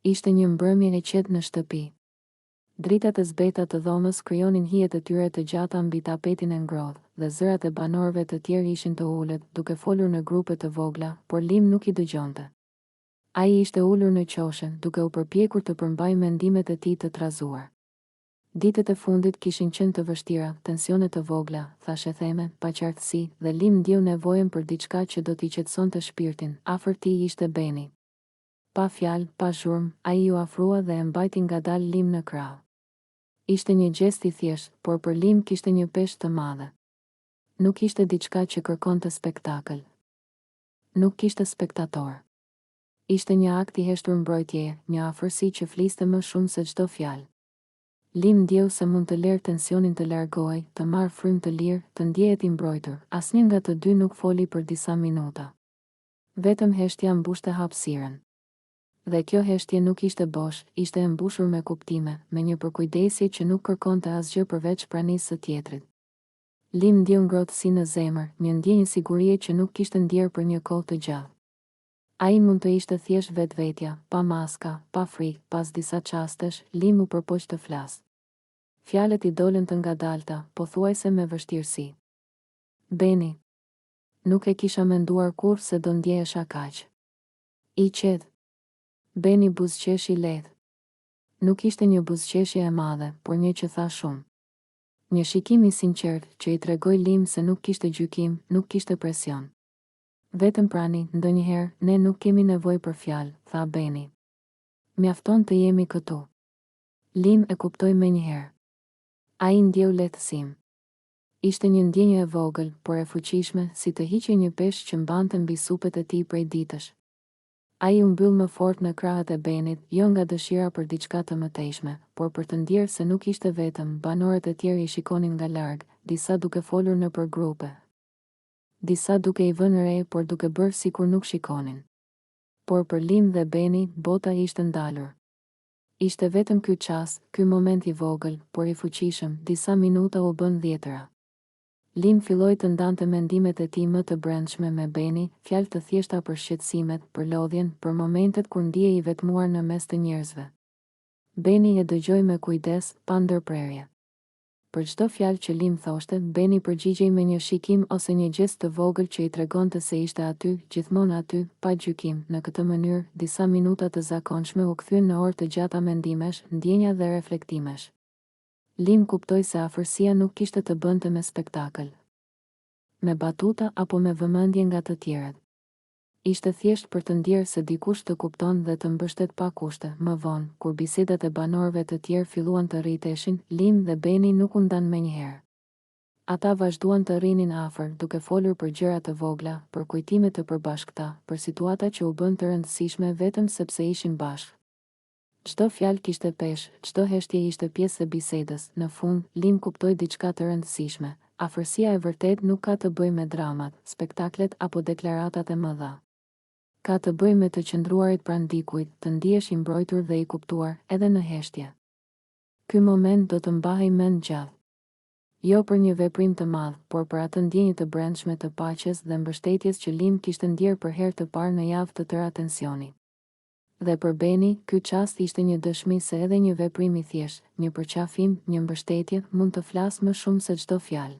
Ishte një mbrëmje e qetë në shtëpi. Dritat e zbeta të dhomës krijonin hijet e tyre të gjata mbi tapetin e ngrohtë, dhe zërat e banorëve të tjerë ishin të ulët, duke folur në grupe të vogla, por Lim nuk i dëgjonte. Ai ishte ulur në qoshe, duke u përpjekur të përmbajë mendimet e tij të trazuar. Ditët e fundit kishin qenë të vështira, tensione të vogla, thashë theme, paqartësi, dhe Lim ndjeu nevojën për diçka që do t'i qetësonte shpirtin. Afër tij ishte Beni. Pa fjalë, pa zhurmë, ai u afrua dhe e mbajti ngadalë Lim në krah. Ishte një gjest i thjeshtë, por për Lim kishte një peshë të madhe. Nuk ishte diçka që kërkonte spektakël. Nuk kishte spektator. Ishte një akt i heshtur mbrojtjeje, një afërsi që fliste më shumë se çdo fjalë. Lim ndjeu se mund të lërë tensionin të largohej, të marrë frymë të lirë, të ndjehet i mbrojtur. Asnjë nga të dy nuk foli për disa minuta. Vetëm heshtja mbushte hapësirën. Dhe kjo heshtje nuk ishte bosh, ishte e mbushur me kuptime, me një përkujdesje që nuk kërkonte asgjë përveç pranisë së tjetrit. Lim ndjeu ngrohtësi në zemër, një ndjenjë sigurie që nuk kishte ndjerë për një kohë të gjatë. Ai mund të ishte thjesht vetvetja, pa maska, pa frikë. Pas disa çastesh, Lim u përpoq të flasë. Fjalët i dolën të ngadalta, pothuajse me vështirësi. Beni. Nuk e kisha menduar kurrë se do ndjehesha kaq. I qetë. Beni buzëqeshi lehtë. Nuk ishte një buzëqeshje e madhe, por një që tha shumë. Një shikim i sinqert që i tregoi Lim se nuk kishte gjykim, nuk kishte presion. Vetëm prani, ndonjëherë, ne nuk kemi nevojë për fjalë, tha Beni. Mjafton të jemi këtu. Lim e kuptoi menjëherë. Ai ndjeu lehtësim. Ishte një ndjenjë e vogël, por e fuqishme, si të hiqej një peshë që mbante mbi supet e tij prej ditësh. Ai u mbyll më fort në krahët e Benit, jo nga dëshira për diçka të mëtejshme, por për të ndjerë se nuk ishte vetëm. Banorët e tjerë i shikonin nga larg, disa duke folur nëpër grupe. Disa duke i vënë re, por duke bërë sikur nuk shikonin. Por për Lim dhe Beni, bota ishte ndalur. Ishte vetëm ky çast, ky moment i vogël, por i fuqishëm. Disa minuta u bën 10. Lim filloi të ndante mendimet e tij më të brendshme me Beni, fjalë të thjeshta për shqetësimet, për lodhjen, për momentet kur ndihej i vetmuar në mes të njerëzve. Beni e dëgjoi me kujdes, pa ndërprerje. Për çdo fjalë që Lim thoshte, Beni përgjigjej me një shikim ose një gest të vogël që i tregonte se ishte aty, gjithmonë aty, pa gjykim. Në këtë mënyrë, disa minuta të zakonshme u kthyen në orë të gjata mendimesh, ndjenja dhe reflektimesh. Lim kuptoi se afërsia nuk kishte të bënte me spektakël, me batuta apo me vëmendje nga të tjerët. Ishte thjesht për të ndjerë se dikush të kupton dhe të mbështet pa kushte. Më vonë, kur bisedat e banorëve të tjerë filluan të rriteshin, Lim dhe Beni nuk u ndan menjëherë. Ata vazhduan të rrinin afër, duke folur për gjëra të vogla, për kujtime të përbashkëta, për situata që u bën të rëndësishme vetëm sepse ishin bashkë. Çdo fjalë kishte peshë, çdo heshtje ishte pjesë e bisedës. Në fund, Lim kuptoi diçka të rëndësishme. Afërsia e vërtet nuk ka të bëjë me dramat, spektaklet apo deklaratat e mëdha. Ka të bëjë me të qëndruarit pranë dikujt, të ndihesh i mbrojtur dhe i kuptuar, edhe në heshtje. Ky moment do të mbahej mend gjallë. Jo për një veprim të madh, por për atë ndjenjë të brendshme të paqes dhe mbështetjes që Lim kishte ndjerë për herë të parë në javë të tëra tensioni. Dhe për Beni, ky çast ishte një dëshmi se edhe një veprim i thjeshtë, një përqafim, një mbështetje, mund të flasë më shumë se çdo fjalë.